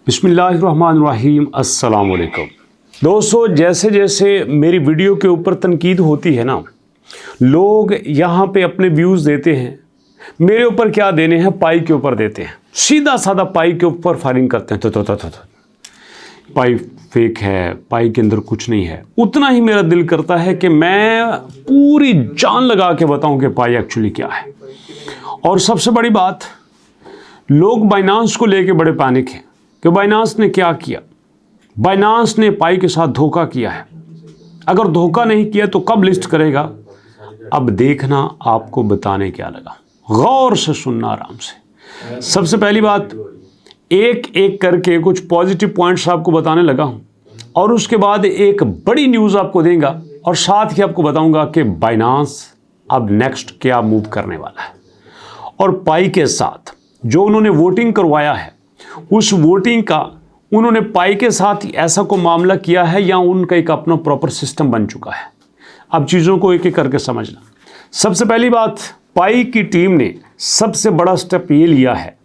बिस्मिल्लाहिर्रहमानिर्रहीम अस्सलाम वालेकुम। दोस्तों, जैसे जैसे मेरी वीडियो के ऊपर तनकीद होती है ना, लोग यहाँ पे अपने व्यूज़ देते हैं। मेरे ऊपर क्या देने हैं, पाई के ऊपर देते हैं, सीधा साधा पाई के ऊपर फायरिंग करते हैं। तो पाई फेक है, पाई के अंदर कुछ नहीं है। उतना ही मेरा दिल करता है कि मैं पूरी जान लगा के बताऊं कि पाई एक्चुअली क्या है। और सबसे बड़ी बात, लोग बाइनांस को लेके बड़े पैनिक हैं कि बाइनांस ने क्या किया। बाइनांस ने पाई के साथ धोखा किया है। अगर धोखा नहीं किया तो कब लिस्ट करेगा, अब देखना आपको बताने क्या लगा। गौर से सुनना, आराम से। सबसे पहली बात, एक एक करके कुछ पॉजिटिव पॉइंट्स आपको बताने लगा हूं और उसके बाद एक बड़ी न्यूज़ आपको देगा और साथ ही आपको बताऊंगा कि बाइनांस अब नेक्स्ट क्या मूव करने वाला है। और पाई के साथ जो उन्होंने वोटिंग करवाया है, उस वोटिंग का उन्होंने पाई के साथ ऐसा को मामला किया है या उनका एक अपना प्रॉपर सिस्टम बन चुका है। अब चीज़ों को एक एक करके समझना। सबसे पहली बात, पाई की टीम ने सबसे बड़ा स्टेप ये लिया है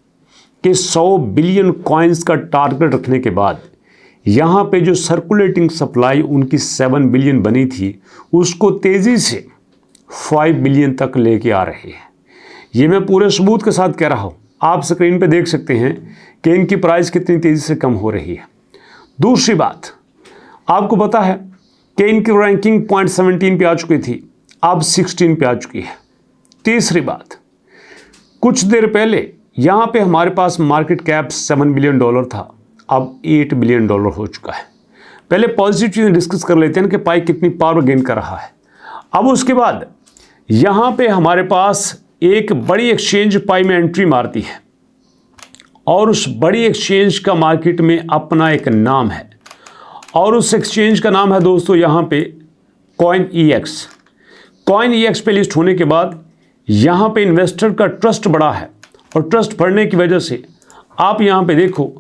कि 100 बिलियन कॉइन्स का टारगेट रखने के बाद यहाँ पे जो सर्कुलेटिंग सप्लाई उनकी 7 बिलियन बनी थी, उसको तेज़ी से 5 बिलियन तक लेके आ रहे हैं। ये मैं पूरे सबूत के साथ कह रहा हूँ। आप स्क्रीन पे देख सकते हैं कि इनकी प्राइस कितनी तेज़ी से कम हो रही है। दूसरी बात, आपको पता है कि इनकी रैंकिंग 0.17 पे आ चुकी थी, अब 16 पे आ चुकी है। तीसरी बात, कुछ देर पहले यहाँ पे हमारे पास मार्केट कैप $7 बिलियन था, अब $8 बिलियन हो चुका है। पहले पॉजिटिव चीज़ें डिस्कस कर लेते हैं कि पाई कितनी पावर गेन कर रहा है। अब उसके बाद यहाँ पे हमारे पास एक बड़ी एक्सचेंज पाई में एंट्री मारती है और उस बड़ी एक्सचेंज का मार्केट में अपना एक नाम है और उस एक्सचेंज का नाम है दोस्तों यहाँ पे CoinEx। CoinEx पे लिस्ट होने के बाद यहाँ पे इन्वेस्टर का ट्रस्ट बढ़ा है और ट्रस्ट बढ़ने की वजह से आप यहाँ पे देखो,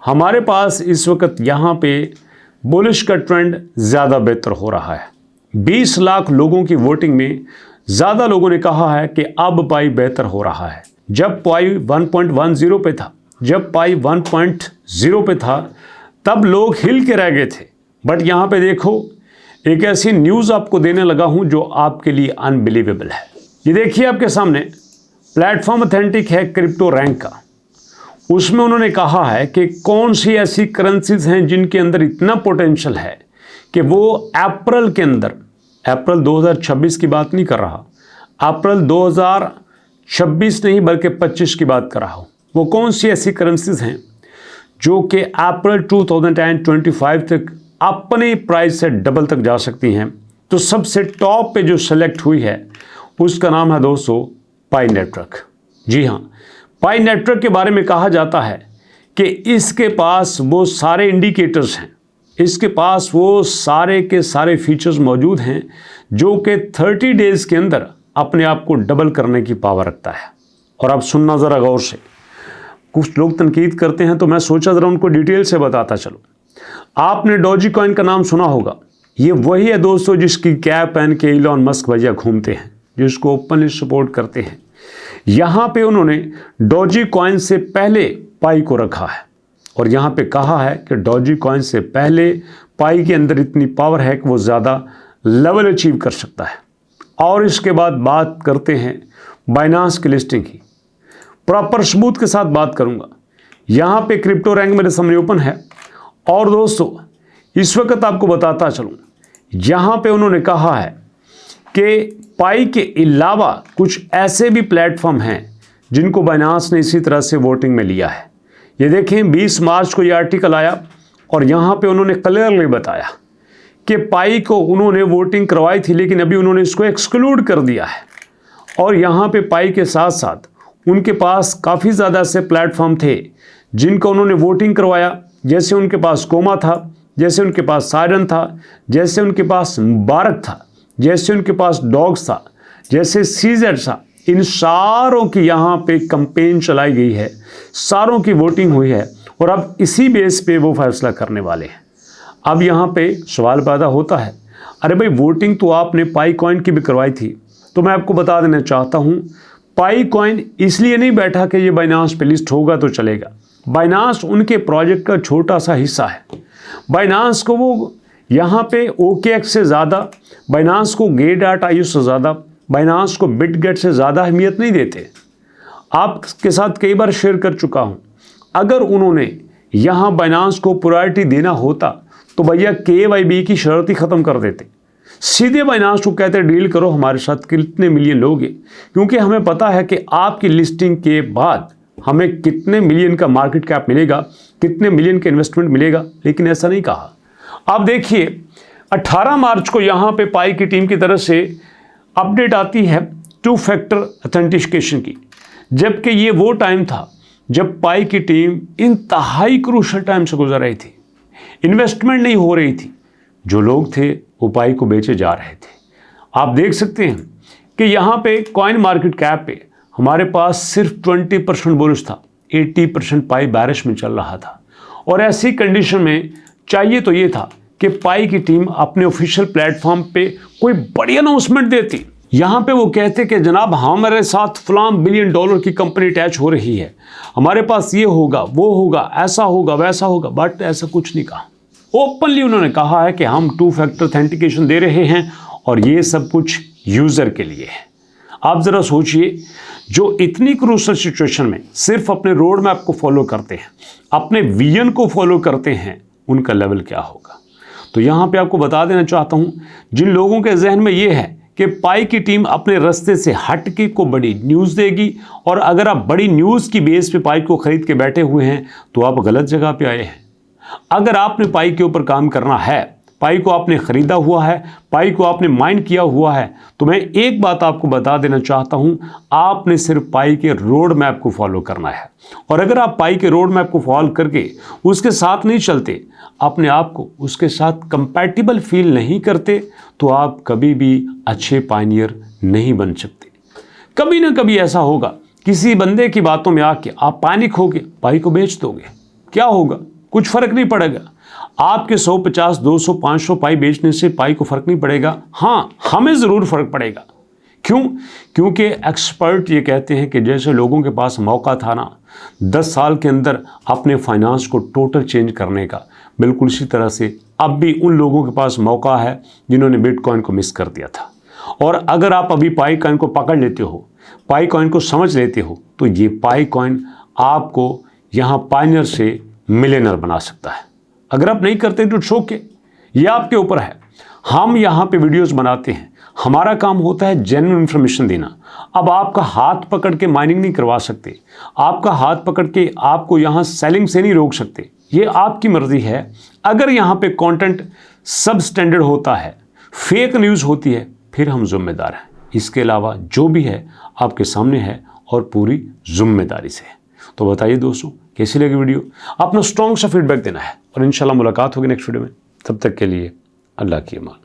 हमारे पास इस वक्त यहाँ पे बुलिश का ट्रेंड ज़्यादा बेहतर हो रहा है। 20 लाख लोगों की वोटिंग में ज़्यादा लोगों ने कहा है कि अब पाई बेहतर हो रहा है। जब पाई 1.10 पे था, जब पाई 1.0 पे था, तब लोग हिल के रह गए थे। बट यहाँ पे देखो, एक ऐसी न्यूज़ आपको देने लगा हूँ जो आपके लिए अनबिलीवेबल है। ये देखिए आपके सामने, प्लेटफॉर्म ऑथेंटिक है क्रिप्टो रैंक का। उसमें उन्होंने कहा है कि कौन सी ऐसी करेंसीज हैं जिनके अंदर इतना पोटेंशियल है कि वो अप्रैल के अंदर, अप्रैल 2026 की बात नहीं कर रहा, अप्रैल 2026 नहीं बल्कि 25 की बात कर रहा हूँ। वो कौन सी ऐसी करेंसीज हैं जो कि अप्रैल 2025 तक अपने प्राइस से डबल तक जा सकती हैं। तो सबसे टॉप पे जो सेलेक्ट हुई है उसका नाम है दोस्तों पाई नेटवर्क। जी हाँ, पाई नेटवर्क के बारे में कहा जाता है कि इसके पास वो सारे इंडिकेटर्स हैं, इसके पास वो सारे के सारे फीचर्स मौजूद हैं जो कि 30 डेज़ के अंदर अपने आप को डबल करने की पावर रखता है। और अब सुनना ज़रा गौर से, कुछ लोग तनकीद करते हैं तो मैं सोचा ज़रा उनको डिटेल से बताता चलो। आपने डॉजी कॉइन का नाम सुना होगा। ये वही है दोस्तों जिसकी कैप पहन के इलॉन मस्क भैया घूमते हैं, जिसको ओपनली सपोर्ट करते हैं। यहाँ पे उन्होंने डॉजी कॉइन से पहले पाई को रखा है और यहाँ पे कहा है कि डॉजी कॉइन से पहले पाई के अंदर इतनी पावर है कि वो ज़्यादा लेवल अचीव कर सकता है। और इसके बाद बात करते हैं बाइनांस की लिस्टिंग की। प्रॉपर सबूत के साथ बात करूँगा। यहाँ पे क्रिप्टो रैंक मेरे सामने ओपन है और दोस्तों इस वक्त आपको बताता चलूँ, यहाँ पे उन्होंने कहा है कि पाई के अलावा कुछ ऐसे भी प्लेटफॉर्म हैं जिनको बाइनांस ने इसी तरह से वोटिंग में लिया है। ये देखें, 20 मार्च को ये आर्टिकल आया और यहाँ पे उन्होंने क्लियरली बताया कि पाई को उन्होंने वोटिंग करवाई थी लेकिन अभी उन्होंने इसको एक्सक्लूड कर दिया है। और यहाँ पे पाई के साथ साथ उनके पास काफ़ी ज़्यादा ऐसे प्लेटफॉर्म थे जिनको उन्होंने वोटिंग करवाया। जैसे उनके पास कोमा था, जैसे उनके पास सायरन था, जैसे उनके पास मुबारक था, जैसे उनके पास डॉग्स था, जैसे CZ था। इन सारों की यहाँ पे कंपेन चलाई गई है, सारों की वोटिंग हुई है और अब इसी बेस पे वो फैसला करने वाले हैं। अब यहाँ पे सवाल पैदा होता है, अरे भाई वोटिंग तो आपने पाई कॉइन की भी करवाई थी। तो मैं आपको बता देना चाहता हूँ, पाई कॉइन इसलिए नहीं बैठा कि ये बाइनांस पे लिस्ट होगा तो चलेगा। बाइनांस उनके प्रोजेक्ट का छोटा सा हिस्सा है। बाइनांस को वो यहाँ पे OKX से ज़्यादा, बाइनांस को Get.io से ज़्यादा, बाइनांस को Bitget से ज़्यादा अहमियत नहीं देते। आपके साथ कई बार शेयर कर चुका हूँ, अगर उन्होंने यहाँ बाइनांस को प्रायोरिटी देना होता तो भैया KYB की शर्त ही ख़त्म कर देते। सीधे बाइनांस को कहते डील करो हमारे साथ, कितने मिलियन लोग हैं, क्योंकि हमें पता है कि आपकी लिस्टिंग के बाद हमें कितने मिलियन का मार्केट कैप मिलेगा, कितने मिलियन का इन्वेस्टमेंट मिलेगा। लेकिन ऐसा नहीं कहा। आप देखिए 18 मार्च को यहाँ पे पाई की टीम की तरफ से अपडेट आती है 2 फैक्टर ऑथेंटिकेशन की, जबकि ये वो टाइम था जब पाई की टीम इंतहाई क्रूशल टाइम से गुजर रही थी। इन्वेस्टमेंट नहीं हो रही थी, जो लोग थे वो पाई को बेचे जा रहे थे। आप देख सकते हैं कि यहाँ पे कॉइन मार्केट कैप पे हमारे पास सिर्फ 20% बुलिश था, 80% पाई बैरिश में चल रहा था। और ऐसी कंडीशन में चाहिए तो ये था कि पाई की टीम अपने ऑफिशियल प्लेटफॉर्म पे कोई बड़ी अनाउंसमेंट देती। यहाँ पे वो कहते कि जनाब हमारे साथ फलां बिलियन डॉलर की कंपनी अटैच हो रही है, हमारे पास ये होगा, वो होगा, ऐसा होगा, वैसा होगा, बट ऐसा कुछ नहीं कहा। ओपनली उन्होंने कहा है कि हम 2 फैक्टर ऑथेंटिकेशन दे रहे हैं और ये सब कुछ यूज़र के लिए है। आप ज़रा सोचिए, जो इतनी क्रूशल सिचुएशन में सिर्फ अपने रोड मैप को फॉलो करते हैं, अपने विजन को फॉलो करते हैं, उनका लेवल क्या होगा। तो यहाँ पे आपको बता देना चाहता हूँ, जिन लोगों के जहन में ये है कि पाई की टीम अपने रास्ते से हट के को बड़ी न्यूज़ देगी, और अगर आप बड़ी न्यूज़ की बेस पे पाई को ख़रीद के बैठे हुए हैं तो आप गलत जगह पे आए हैं। अगर आपने पाई के ऊपर काम करना है, पाई को आपने ख़रीदा हुआ है, पाई को आपने माइंड किया हुआ है, तो मैं एक बात आपको बता देना चाहता हूं, आपने सिर्फ पाई के रोड मैप को फॉलो करना है। और अगर आप पाई के रोड मैप को फॉलो करके उसके साथ नहीं चलते, अपने आप को उसके साथ कंपैटिबल फील नहीं करते, तो आप कभी भी अच्छे पायनियर नहीं बन सकते। कभी ना कभी ऐसा होगा, किसी बंदे की बातों में आके आप पैनिक होके पाई को बेच दोगे। क्या होगा? कुछ फ़र्क नहीं पड़ेगा। आपके 150, 200, 500 पाई बेचने से पाई को फ़र्क नहीं पड़ेगा। हाँ, हमें ज़रूर फ़र्क पड़ेगा। क्यों? क्योंकि एक्सपर्ट ये कहते हैं कि जैसे लोगों के पास मौका था ना 10 साल के अंदर अपने फाइनेंस को टोटल चेंज करने का, बिल्कुल इसी तरह से अब भी उन लोगों के पास मौका है जिन्होंने बिटकॉइन को मिस कर दिया था। और अगर आप अभी पाई कॉइन को पकड़ लेते हो, पाई कॉइन को समझ लेते हो, तो ये पाई कॉइन आपको यहाँ पायनियर से मिलियनर बना सकता है। अगर आप नहीं करते तो शौक ये आपके ऊपर है। हम यहाँ पे वीडियोस बनाते हैं, हमारा काम होता है जेन्युइन इन्फॉर्मेशन देना। अब आपका हाथ पकड़ के माइनिंग नहीं करवा सकते, आपका हाथ पकड़ के आपको यहाँ सेलिंग से नहीं रोक सकते, ये आपकी मर्जी है। अगर यहाँ पे कंटेंट सब स्टैंडर्ड होता है, फेक न्यूज़ होती है, फिर हम जिम्मेदार हैं। इसके अलावा जो भी है आपके सामने है और पूरी जिम्मेदारी से है। तो बताइए दोस्तों, कैसी लगी वीडियो? अपना स्ट्रॉन्ग सा फीडबैक देना है और इंशाल्लाह मुलाकात होगी नेक्स्ट वीडियो में। तब तक के लिए अल्लाह की अमान।